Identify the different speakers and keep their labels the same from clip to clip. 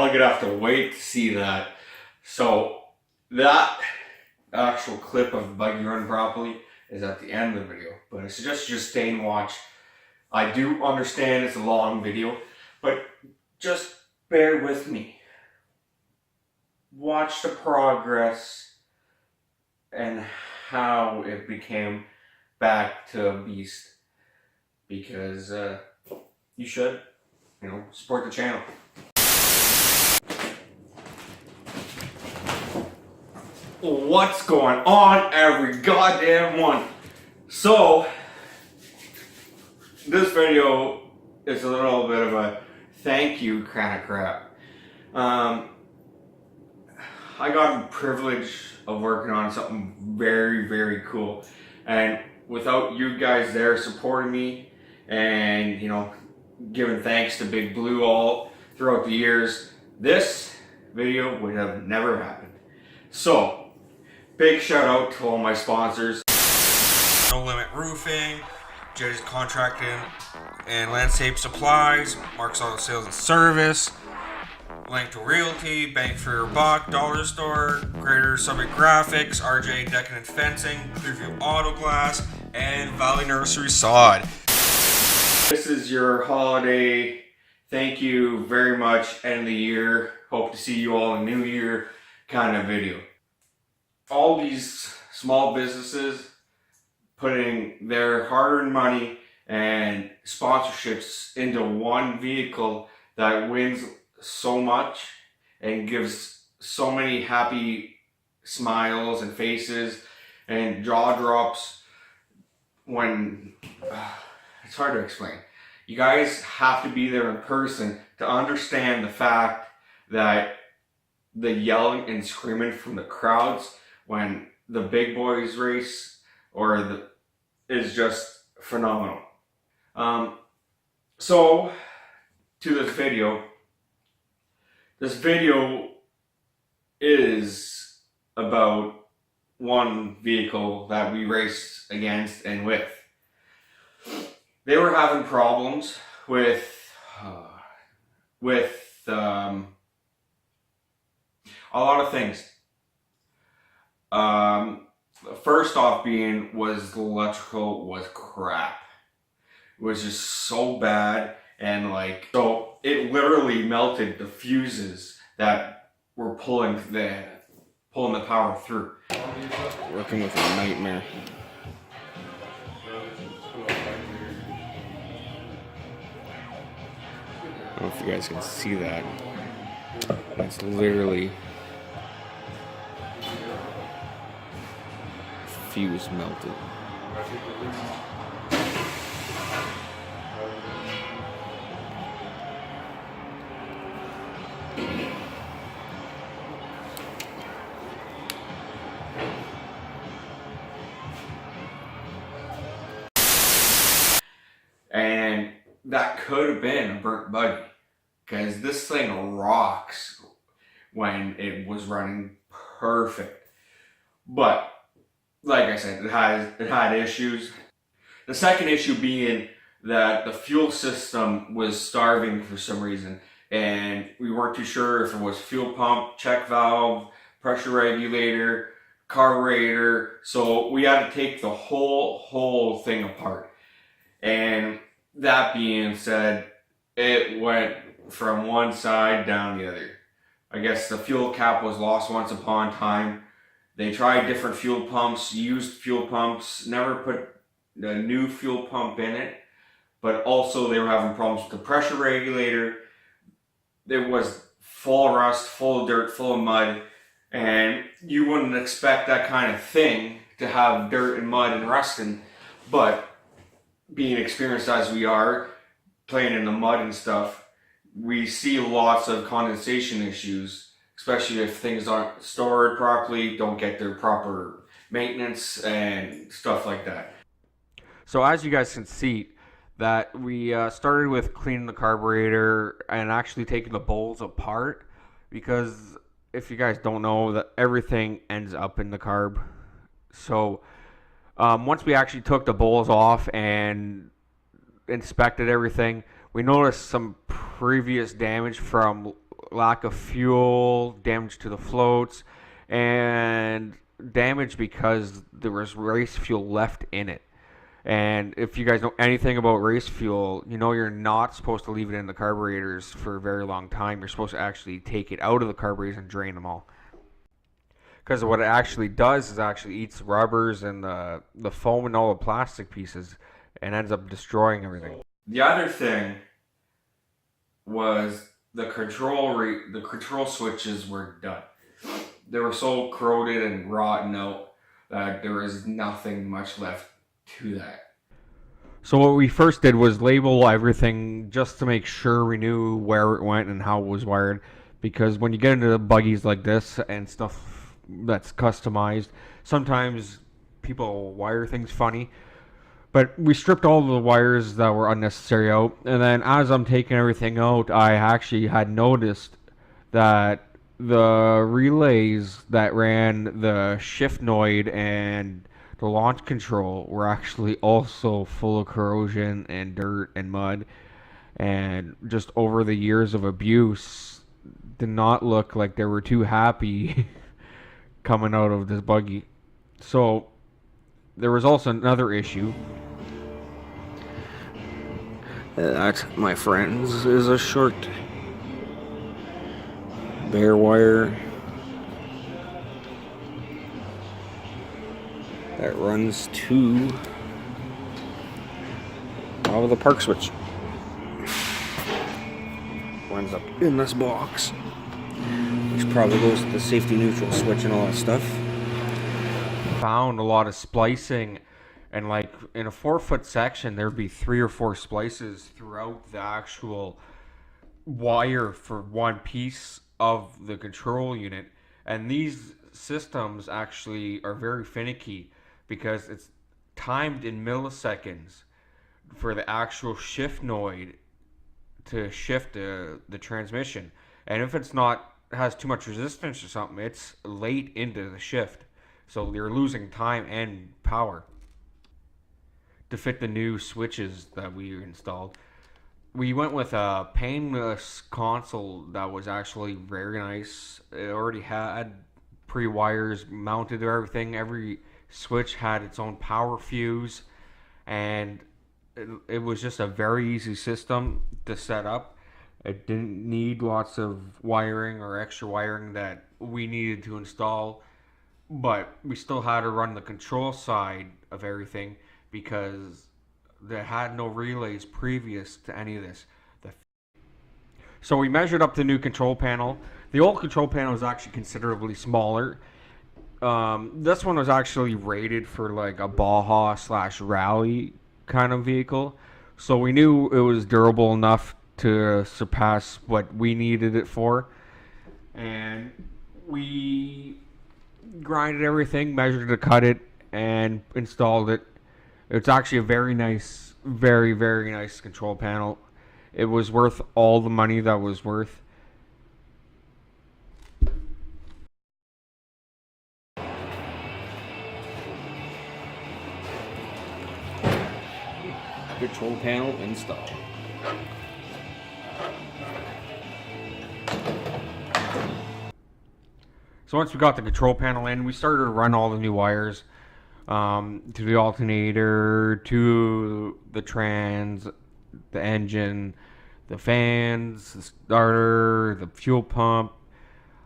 Speaker 1: all gonna have to wait to see that. So that actual clip of buggy run properly is at the end of the video, but I suggest you just stay and watch. I do understand it's a long video, but just bear with me. Watch the progress and how it became back to a beast, because you should, support the channel. What's going on, every goddamn one? So this video is a little bit of a thank you kind of crap. I got the privilege of working on something very, very cool, and without you guys there supporting me and giving thanks to Big Blue all throughout the years, this video would have never happened. So big shout out to all my sponsors: No Limit Roofing, Jetty's Contracting and Landscape Supplies, Marc's Auto Sales and Service, Lanctot Realty, Bank for Your Buck, Dollar Store, Greater Summit Graphics, RJ Decking and Fencing, Clearview Auto Glass, and Valley Nursery Sod. This is your holiday thank you very much, end of the year, hope to see you all in the new year kind of video. All these small businesses putting their hard-earned money and sponsorships into one vehicle that wins so much and gives so many happy smiles and faces and jaw drops when it's hard to explain. You guys have to be there in person to understand the fact that the yelling and screaming from the crowds when the big boys race is just phenomenal. So to this video. This video is about one vehicle that we raced against and with. They were having problems with a lot of things. First off was the electrical was crap. It was just so bad, and so it literally melted the fuses that were pulling the power through. Working with a nightmare. I don't know if you guys can see that. That's literally fuse melted. And that could have been a burnt buggy, because this thing rocks when it was running perfect. But like I said, it had issues. The second issue being that the fuel system was starving for some reason, and we weren't too sure if it was fuel pump, check valve, pressure regulator, carburetor. So we had to take the whole thing apart. And that being said, it went from one side down the other. I guess the fuel cap was lost once upon a time. They tried different fuel pumps, used fuel pumps, never put a new fuel pump in it. But also they were having problems with the pressure regulator. It was full of rust, full of dirt, full of mud. And you wouldn't expect that kind of thing to have dirt and mud and rusting. But being experienced as we are, playing in the mud and stuff, we see lots of condensation issues, especially if things aren't stored properly, don't get their proper maintenance and stuff like that. So as you guys can see, that we started with cleaning the carburetor and actually taking the bowls apart, because if you guys don't know, that everything ends up in the carb. So once we actually took the bowls off and inspected everything, we noticed some previous damage from
Speaker 2: lack of fuel, damage to the floats, and damage because there was race fuel left in it. And if you guys know anything about race fuel, you know you're not supposed to leave it in the carburetors for a very long time. You're supposed to actually take it out of the carburetors and drain them all. Because what it actually does is actually eats rubbers and the foam and all the plastic pieces and ends up destroying everything.
Speaker 1: The other thing was the control switches were done. They were so corroded and rotten out that there was nothing much left to that.
Speaker 2: So what we first did was label everything just to make sure we knew where it went and how it was wired. Because when you get into buggies like this and stuff that's customized, sometimes people wire things funny. But we stripped all the wires that were unnecessary out. And then as I'm taking everything out, I actually had noticed that the relays that ran the shiftnoid and the launch control were actually also full of corrosion and dirt and mud. And just over the years of abuse, did not look like they were too happy coming out of this buggy. So there was also another issue. That, my friends, is a short bare wire that runs to the park switch. Runs up in this box, which probably goes to the safety neutral switch and all that stuff. Found a lot of splicing, and like in a 4-foot section there'd be 3 or 4 splices throughout the actual wire for one piece of the control unit. And these systems actually are very finicky because it's timed in milliseconds for the actual shiftnoid to shift the transmission. And if it's not has too much resistance or something, it's late into the shift, so you're losing time and power. To fit the new switches that we installed, we went with a painless console that was actually very nice. It already had pre-wires mounted to everything. Every switch had its own power fuse, and it was just a very easy system to set up. It didn't need lots of wiring or extra wiring that we needed to install, but we still had to run the control side of everything because they had no relays previous to any of this. So we measured up the new control panel. The old control panel was actually considerably smaller. This one was actually rated for like a Baja/rally kind of vehicle, so we knew it was durable enough to surpass what we needed it for. And we grinded everything, measured to cut it, and installed it. It's actually a very nice, very, very nice control panel. It was worth all the money that was worth. Control panel installed. So once we got the control panel in, we started to run all the new wires to the alternator, to the trans, the engine, the fans, the starter, the fuel pump.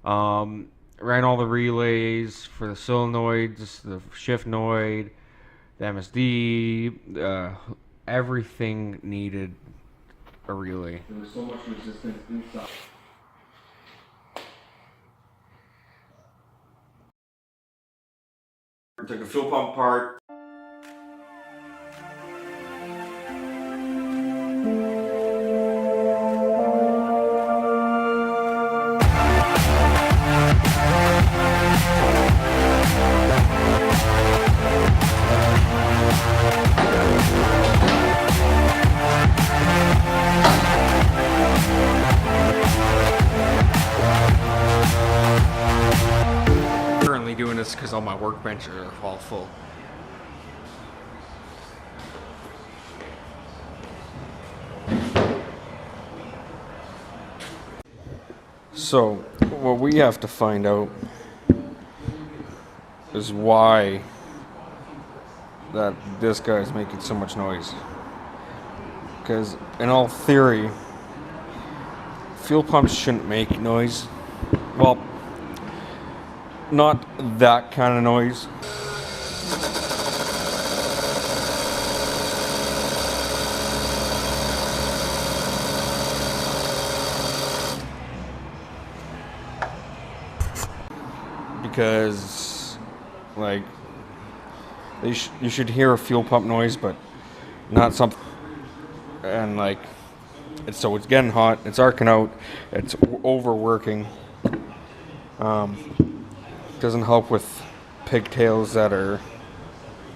Speaker 2: Ran all the relays for the solenoids, the shiftnoid, the MSD, everything needed a relay.
Speaker 1: There was so much resistance inside. Took the fuel pump apart.
Speaker 2: Currently doing this because all my workbenches are all full. So, what we have to find out is why that this guy's making so much noise. Because in all theory, fuel pumps shouldn't make noise. Well, not that kind of noise. Because, like, you should hear a fuel pump noise, but not something. And like, it's getting hot. It's arcing out. It's overworking. Doesn't help with pigtails that are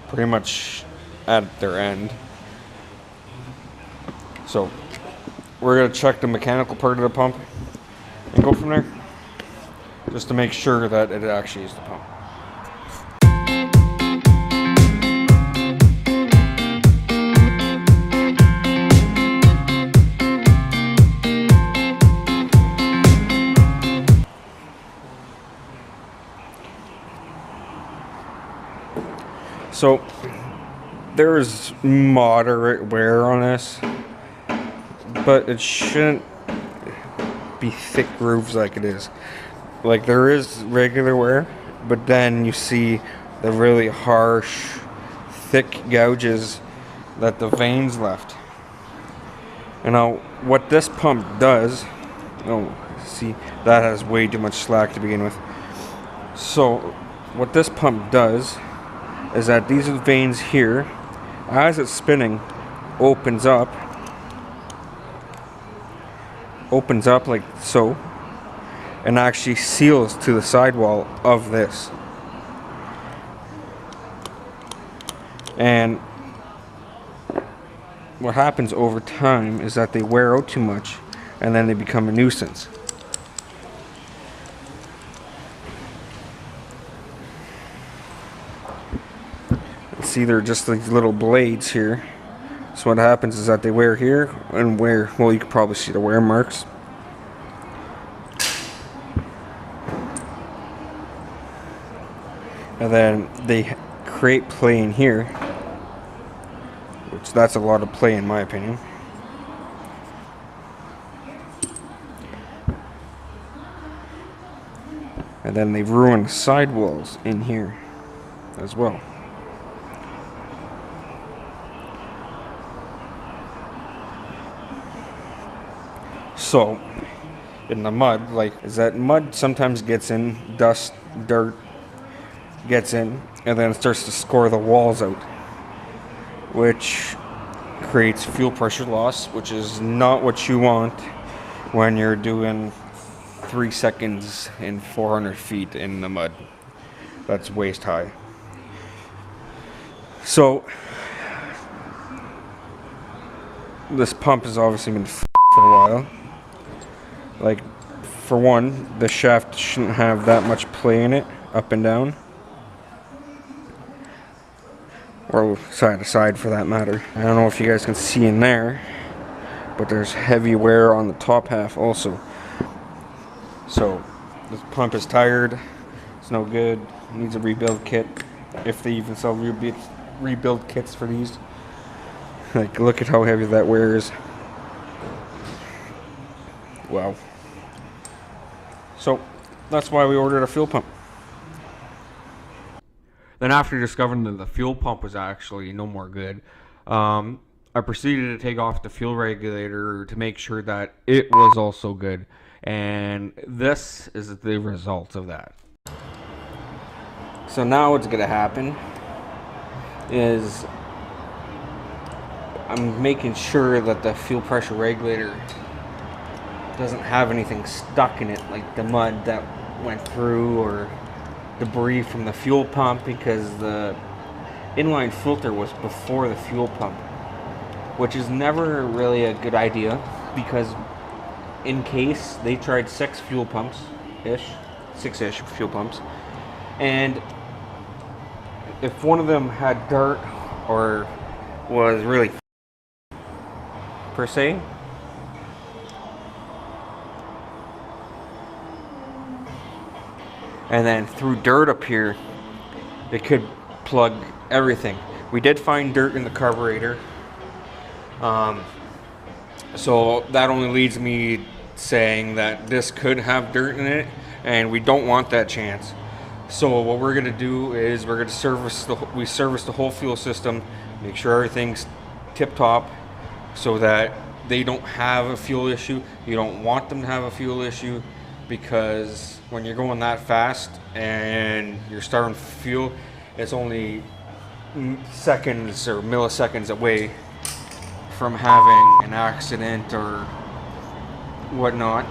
Speaker 2: pretty much at their end. So we're gonna check the mechanical part of the pump and go from there, just to make sure that it actually is the pump. So there's moderate wear on this, but it shouldn't be thick grooves like it is. Like, there is regular wear, but then you see the really harsh, thick gouges that the veins left. And now, what this pump does, see, that has way too much slack to begin with. So, what this pump does is that these veins here, as it's spinning, opens up like so, and actually seals to the sidewall of this. And what happens over time is that they wear out too much, and then they become a nuisance. See, they're just these little blades here. So what happens is that they wear here and wear, well, you can probably see the wear marks. And then they create play in here, which that's a lot of play in my opinion. And then they ruin the sidewalls in here as well. So, in the mud, is that mud sometimes gets in, dust, dirt gets in, and then it starts to score the walls out, which creates fuel pressure loss, which is not what you want when you're doing 3 seconds in 400 feet in the mud. That's waist high. So, this pump has obviously been for a while. Like, for one, the shaft shouldn't have that much play in it, up and down. Or side to side for that matter. I don't know if you guys can see in there, but there's heavy wear on the top half also. So, this pump is tired, it's no good, it needs a rebuild kit, if they even sell rebuild kits for these. Like, look at how heavy that wear is. Wow. So, that's why we ordered a fuel pump. Then after discovering that the fuel pump was actually no more good, I proceeded to take off the fuel regulator to make sure that it was also good. And this is the result of that. So now what's going to happen is I'm making sure that the fuel pressure regulator doesn't have anything stuck in it, like the mud that went through or debris from the fuel pump, because the inline filter was before the fuel pump, which is never really a good idea, because in case they tried 6 fuel pumps ish, 6-ish fuel pumps, and if one of them had dirt or was really per se, and then through dirt up here, it could plug everything. We did find dirt in the carburetor. So that only leads me saying that this could have dirt in it, and we don't want that chance. So what we're gonna do is we're gonna service the whole fuel system, make sure everything's tip top, so that they don't have a fuel issue. You don't want them to have a fuel issue, because when you're going that fast and you're starving for fuel, it's only seconds or milliseconds away from having an accident or whatnot,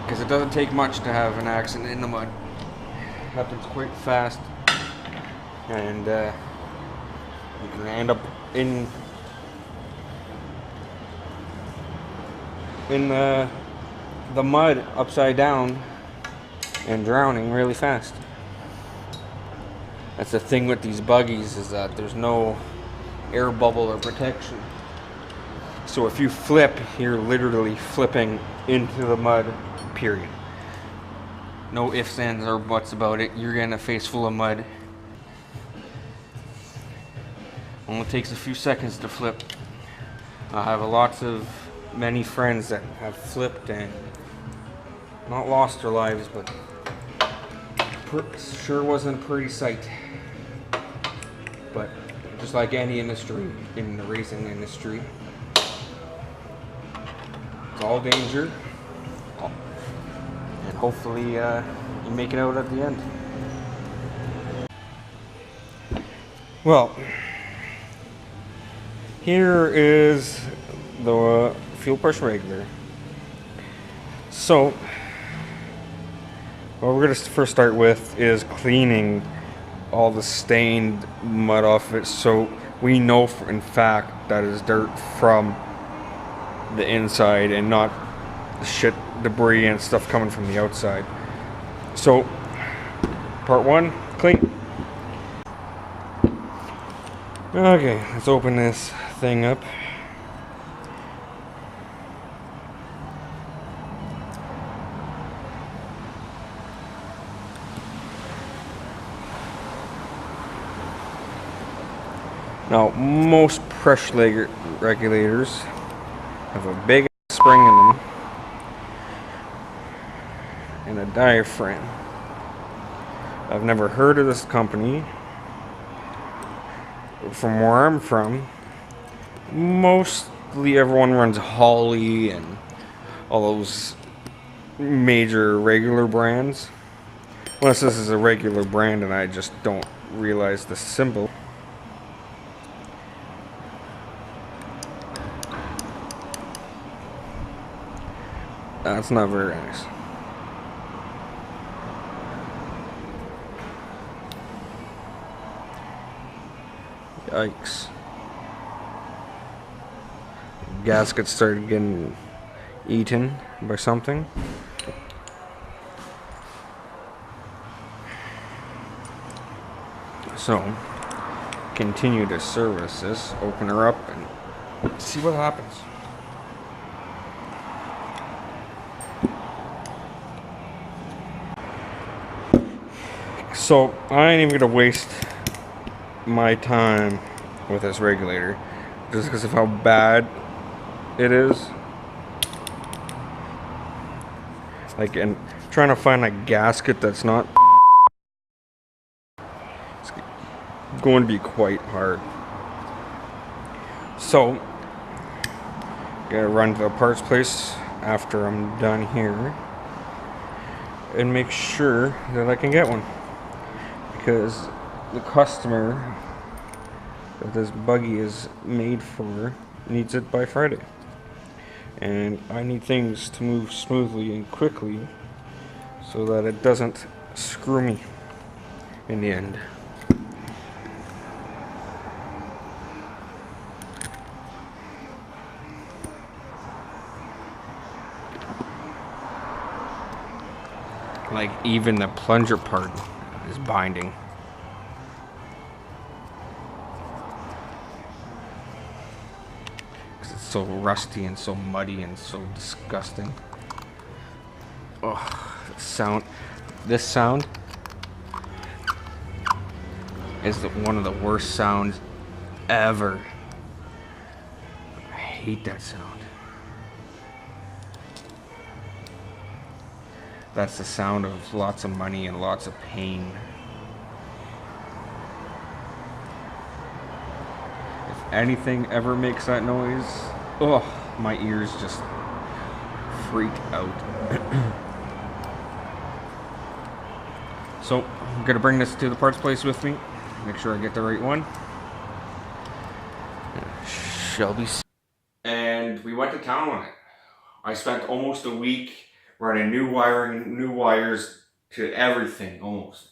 Speaker 2: because it doesn't take much to have an accident in the mud. It happens quite fast, and you can end up in the mud upside down and drowning really fast. That's the thing with these buggies, is that there's no air bubble or protection. So if you flip, you're literally flipping into the mud, period. No ifs, ands, or buts about it. You're getting a face full of mud. Only takes a few seconds to flip. I have many friends that have flipped and not lost their lives, but sure wasn't a pretty sight. But just like any industry, in the racing industry, it's all danger, and hopefully you make it out at the end. Well, here is the fuel pressure regulator. So what we're going to first start with is cleaning all the stained mud off it, so we know for in fact that is dirt from the inside and not shit, debris and stuff coming from the outside. So part one, clean. Okay, let's open this thing up. Now, most pressure regulators have a big spring in them and a diaphragm. I've never heard of this company. From where I'm from, mostly everyone runs Holly and all those major regular brands. Unless this is a regular brand and I just don't realize the symbol. That's not very nice. Yikes. Gasket started getting eaten by something. So, continue to service this, open her up, and see what happens. So, I ain't even gonna waste my time with this regulator just because of how bad it is. Like, and trying to find a gasket that's not, it's going to be quite hard. So, gotta run to the parts place after I'm done here and make sure that I can get one, because the customer that this buggy is made for needs it by Friday, and I need things to move smoothly and quickly so that it doesn't screw me in the end. Like, even the plunger part is binding. Because it's so rusty and so muddy and so disgusting. Oh, this sound is one of the worst sounds ever. I hate that sound. That's the sound of lots of money and lots of pain. If anything ever makes that noise, oh, my ears just freak out. So, I'm gonna bring this to the parts place with me. Make sure I get the right one. Shelby. And we went to town on it. I spent almost a week running new wiring, new wires to everything, almost.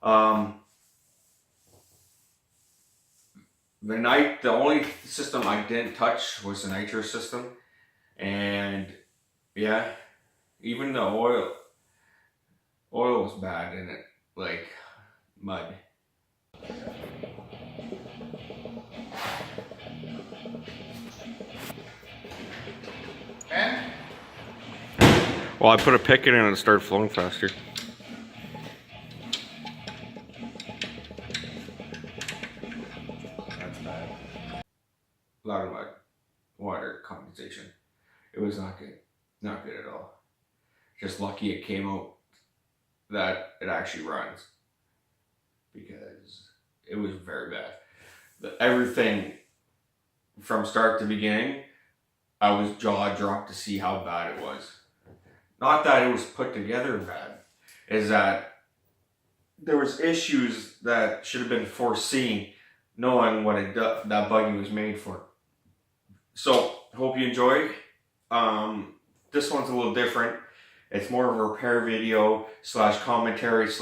Speaker 2: The only system I didn't touch was the nitro system. And yeah, even the oil was bad in it, like mud. And? Well, I put a pick in it and it started flowing faster. That's bad. A lot of mud, water condensation. It was not good. Not good at all. Just lucky it came out that it actually runs, because it was very bad. Everything from start to beginning, I was jaw dropped to see how bad it was. Not that it was put together bad, is that there was issues that should have been foreseen, knowing what that buggy was made for. So, hope you enjoy. This one's a little different. It's more of a repair video / commentary /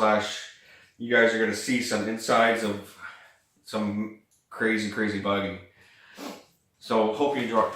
Speaker 2: you guys are going to see some insides of some crazy buggy. So, hope you enjoy.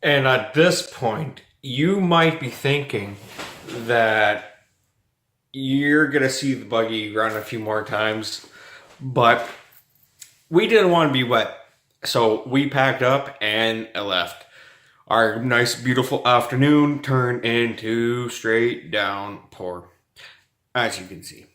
Speaker 2: And at this point, you might be thinking that you're going to see the buggy run a few more times, but we didn't want to be wet. So we packed up and left. Our nice, beautiful afternoon turned into straight downpour, as you can see.